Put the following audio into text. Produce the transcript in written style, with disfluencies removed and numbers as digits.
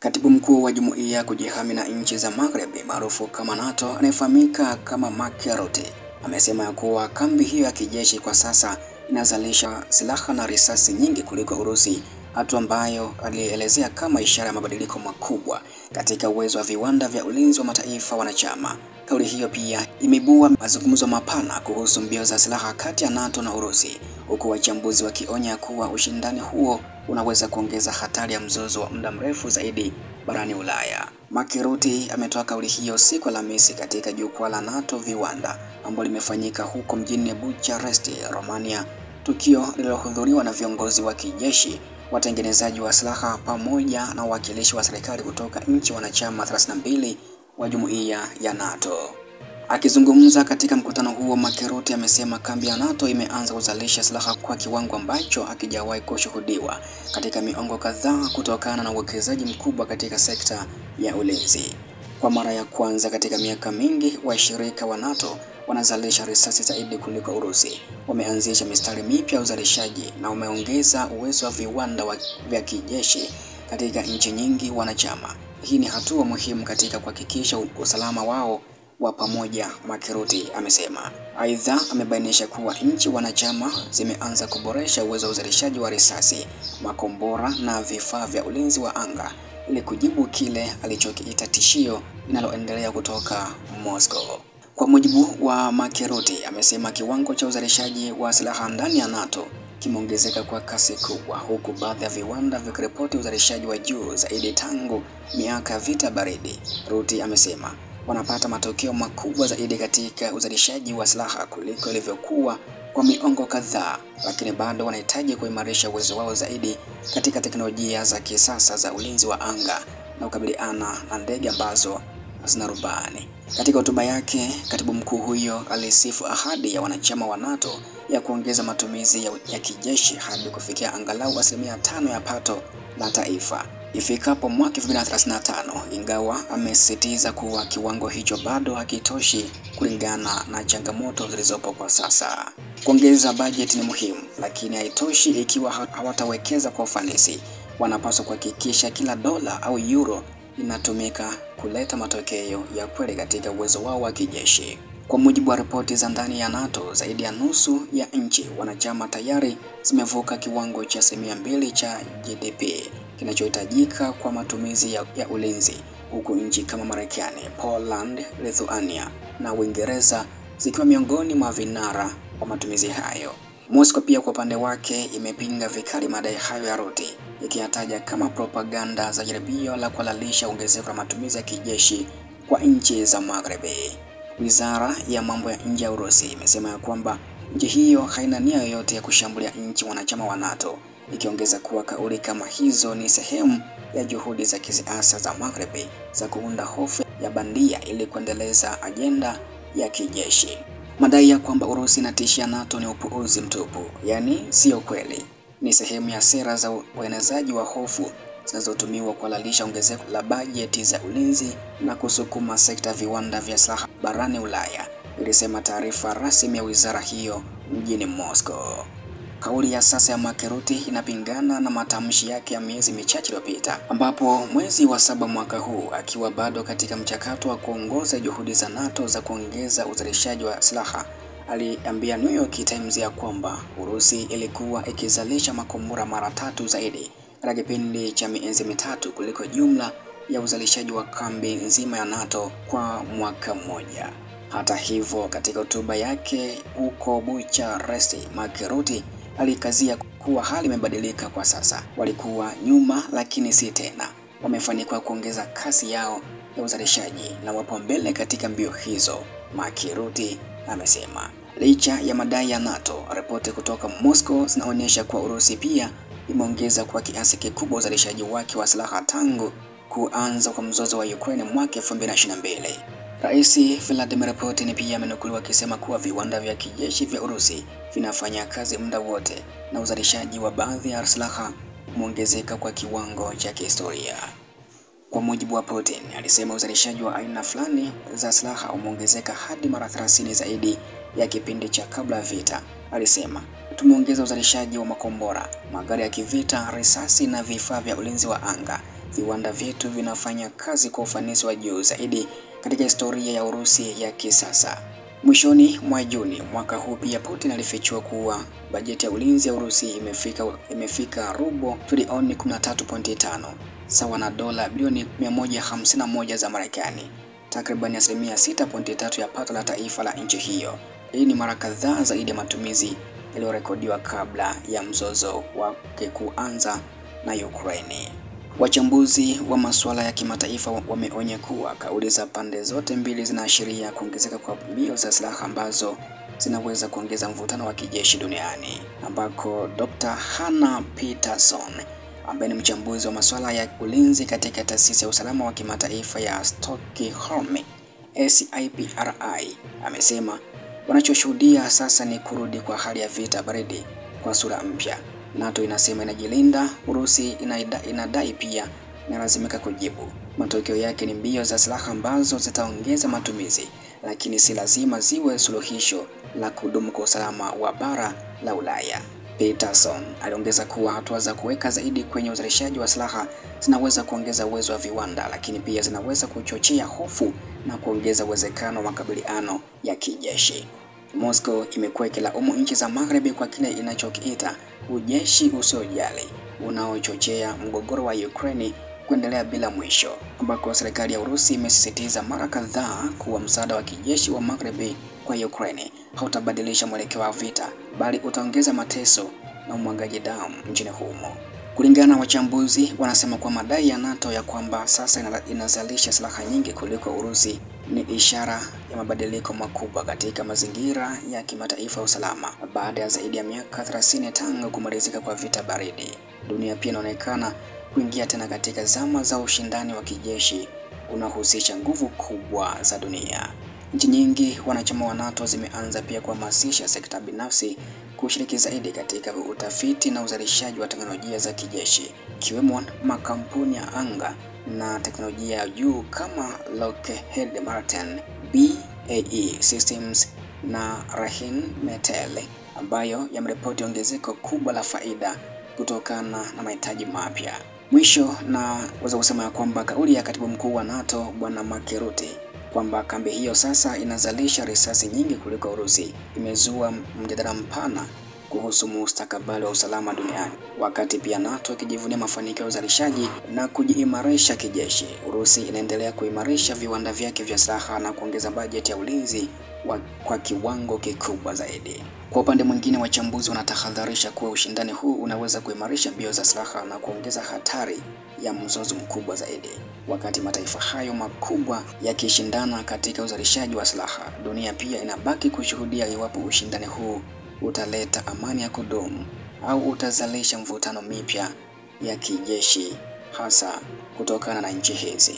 Katibu mkuu wa Jumuiya ya Kujihami na Nchi za Magharibi maarufu kama NATO anayefahamika kama Mark Rutte amesema kuwa kambi hiyo ya kijeshi kwa sasa inazalisha silaha na risasi nyingi kuliko Urusi, hatua ambayo alielezea kama ishara ya mabadiliko makubwa katika uwezo wa viwanda vya ulinzi wa mataifa wanachama. Kauli hiyo pia imeibua mazungumzo mapana kuhusu mbio za silaha kati ya NATO na Urusi, huku wachambuzi wakionya kuwa ushindani huo unaweza kuongeza hatari ya mzozo wa muda mrefu zaidi barani Ulaya. Mark Rutte ametoa kauli hiyo siku ya Alhamisi katika jukwaa la NATO viwanda ambalo limefanyika huko mjini Bucharest, Romania, tukio lililohudhuriwa na viongozi wa kijeshi, watengenezaji wa silaha pamoja na wawakilishi wa serikali kutoka nchi wanachama 32 wa Jumuiya ya NATO. Akizungumza katika mkutano huo, Mark Rutte amesema kambi ya NATO imeanza kuzalisha silaha kwa kiwango ambacho hakijawahi kushuhudiwa katika miongo kadhaa kutokana na uwekezaji mkubwa katika sekta ya ulinzi. Kwa mara ya kwanza katika miaka mingi, washirika wa NATO wanazalisha risasi zaidi kuliko Urusi. Wameanzisha mistari mipya ya uzalishaji na wameongeza uwezo wa viwanda vya kijeshi katika nchi nyingi wanachama. Hii ni hatua muhimu katika kuhakikisha usalama wao wa pamoja, Mark Rutte amesema. Aidha, amebainisha kuwa nchi wanachama zimeanza kuboresha uwezo wa uzalishaji wa risasi, makombora na vifaa vya ulinzi wa anga ili kujibu kile alichokiita tishio linaloendelea kutoka Moscow. Kwa mujibu wa Mark Rutte, amesema kiwango cha uzalishaji wa silaha ndani ya NATO kimeongezeka kwa kasi kubwa, huku baadhi ya viwanda vikiripoti uzalishaji wa juu zaidi tangu miaka ya vita baridi. Rutte amesema wanapata matokeo makubwa zaidi katika uzalishaji wa silaha kuliko ilivyokuwa kwa miongo kadhaa, lakini bado wanahitaji kuimarisha uwezo wao zaidi katika teknolojia za kisasa za ulinzi wa anga na kukabiliana na ndege ambazo hazina rubani. Katika hotuba yake, katibu mkuu huyo alisifu ahadi ya wanachama wa NATO ya kuongeza matumizi ya kijeshi hadi kufikia angalau 5% ya pato la taifa ifikapo mwaka 2035, ingawa amesisitiza kuwa kiwango hicho bado hakitoshi kulingana na changamoto zilizopo kwa sasa. Kuongeza bajeti ni muhimu, lakini haitoshi ikiwa hawatawekeza kwa ufanisi. Wanapaswa kuhakikisha kila dola au euro inatumika kuleta matokeo ya kweli katika uwezo wao wa kijeshi. Kwa mujibu wa ripoti za ndani ya NATO, zaidi ya nusu ya nchi wanachama tayari zimevuka kiwango cha 2% cha GDP kinachohitajika kwa matumizi ya ulinzi, huku nchi kama Marekani, Poland, Lithuania na Uingereza zikiwa miongoni mwa vinara wa matumizi hayo. Moscow pia kwa upande wake imepinga vikali madai hayo ya Rutte, ikiyataja kama propaganda za jaribio la kuhalalisha ongezeko la matumizi ya kijeshi kwa nchi za Magharibi. Wizara ya mambo ya nje ya Urusi imesema ya kwamba nchi hiyo haina nia yoyote ya kushambulia nchi wanachama wa NATO, ikiongeza kuwa kauli kama hizo ni sehemu ya juhudi za kisiasa za Magharibi za kuunda hofu ya bandia ili kuendeleza ajenda ya kijeshi. Madai ya kwamba Urusi inatishia NATO ni upuuzi mtupu, yaani sio kweli. Ni sehemu ya sera za uenezaji wa hofu zinazotumiwa kuhalalisha ongezeko la bajeti za ulinzi na kusukuma sekta viwanda vya silaha barani Ulaya, ilisema taarifa rasmi ya wizara hiyo mjini Moscow. Kauli ya sasa ya Mark Rutte inapingana na matamshi yake ya miezi michache iliyopita, ambapo mwezi wa 7 mwaka huu, akiwa bado katika mchakato wa kuongoza juhudi za NATO za kuongeza uzalishaji wa silaha, aliambia New York Times ya kwamba Urusi ilikuwa ikizalisha makombora mara 3 zaidi katika kipindi cha miezi mitatu kuliko jumla ya uzalishaji wa kambi nzima ya NATO kwa mwaka mmoja. Hata hivyo, katika hotuba yake huko Bucharest, Mark Rutte alikazia kuwa hali imebadilika kwa sasa. Walikuwa nyuma lakini si tena. Wamefanikiwa kuongeza kasi yao ya uzalishaji na wapo mbele katika mbio hizo, Mark Rutte amesema. Licha ya madai ya NATO, ripoti kutoka Moscow zinaonyesha kuwa Urusi pia imeongeza kwa kiasi kikubwa uzalishaji wake wa silaha tangu kuanza kwa mzozo wa Ukraine mwaka 2022. Rais Vladimir Putin pia amenukuliwa akisema kuwa viwanda vya kijeshi vya Urusi vinafanya kazi muda wote na uzalishaji wa baadhi ya silaha umeongezeka kwa kiwango cha kihistoria. Kwa mujibu wa Putin, alisema uzalishaji wa aina fulani za silaha umeongezeka hadi mara 30 zaidi ya kipindi cha kabla ya vita. Alisema, tumeongeza uzalishaji wa makombora, magari ya kivita, risasi na vifaa vya ulinzi wa anga viwanda vyetu vinafanya kazi kwa ufanisi wa juu zaidi katika historia ya Urusi ya kisasa. Mwishoni mwa Juni mwaka huu pia Putin alifichua kuwa bajeti ya ulinzi ya Urusi imefika rubo trilioni 13.5 sawa na dola bilioni 151 za Marekani, takriban 6.3% ya pato la taifa la nchi hiyo. Hii ni mara kadhaa zaidi ya matumizi yaliyorekodiwa kabla ya mzozo wake kuanza na Ukraine. Wachambuzi wa masuala ya kimataifa wameonya kuwa kauli za pande zote mbili zinaashiria kuongezeka kwa mbio za silaha ambazo zinaweza kuongeza mvutano wa kijeshi duniani, ambako Dr. Hanna Peterson ambaye ni mchambuzi wa masuala ya ulinzi katika taasisi ya usalama wa kimataifa ya Stockholm SIPRI amesema wanachoshuhudia sasa ni kurudi kwa hali ya vita baridi kwa sura mpya. NATO inasema inajilinda, Urusi inadai pia inalazimika kujibu. Matokeo yake ni mbio za silaha ambazo zitaongeza matumizi, lakini si lazima ziwe suluhisho la kudumu kwa usalama wa bara la Ulaya. Peterson aliongeza kuwa hatua za kuweka zaidi kwenye uzalishaji wa silaha zinaweza kuongeza uwezo wa viwanda, lakini pia zinaweza kuchochea hofu na kuongeza uwezekano wa makabiliano ya kijeshi. Moscow imekuwa ikilaumu nchi za Magharibi kwa kile inachokiita ujeshi usiojali unaochochea mgogoro wa Ukraine kuendelea bila mwisho, ambako serikali ya Urusi imesisitiza mara kadhaa kuwa msaada wa kijeshi wa Magharibi kwa Ukraine hautabadilisha mwelekeo wa vita, bali utaongeza mateso na umwagaji damu nchini humo. Kulingana na wachambuzi, wanasema kwa madai ya NATO ya kwamba sasa inazalisha silaha nyingi kuliko Urusi ni ishara ya mabadiliko makubwa katika mazingira ya kimataifa ya usalama. Baada ya zaidi ya miaka 30 tangu kumalizika kwa vita baridi, dunia pia inaonekana kuingia tena katika zama za ushindani wa kijeshi unaohusisha nguvu kubwa za dunia. Nchi nyingi wanachama wa NATO zimeanza pia kuhamasisha sekta binafsi kushiriki zaidi katika utafiti na uzalishaji wa teknolojia za kijeshi, ikiwemo makampuni ya anga na teknolojia ya juu kama Lockheed Martin, BAE Systems na Rheinmetall, ambayo yameripoti ongezeko kubwa la faida kutokana na mahitaji mapya. Mwisho naweza kusema kwamba kauli ya katibu mkuu wa NATO Bwana Mark Rutte kwamba kambi hiyo sasa inazalisha risasi nyingi kuliko Urusi imezua mjadala mpana kuhusu mustakabali wa usalama duniani. Wakati pia NATO ikijivunia mafanikio ya uzalishaji na kujiimarisha kijeshi, Urusi inaendelea kuimarisha viwanda vyake vya silaha na kuongeza bajeti ya ulinzi kwa kiwango kikubwa zaidi. Kwa upande mwingine, wachambuzi wanatahadharisha kuwa ushindani huu unaweza kuimarisha mbio za silaha na kuongeza hatari ya mzozo mkubwa zaidi. Wakati mataifa hayo makubwa yakishindana katika uzalishaji wa silaha, dunia pia inabaki kushuhudia iwapo ushindani huu utaleta amani ya kudumu au utazalisha mvutano mipya ya kijeshi, hasa kutokana na nchi hizi.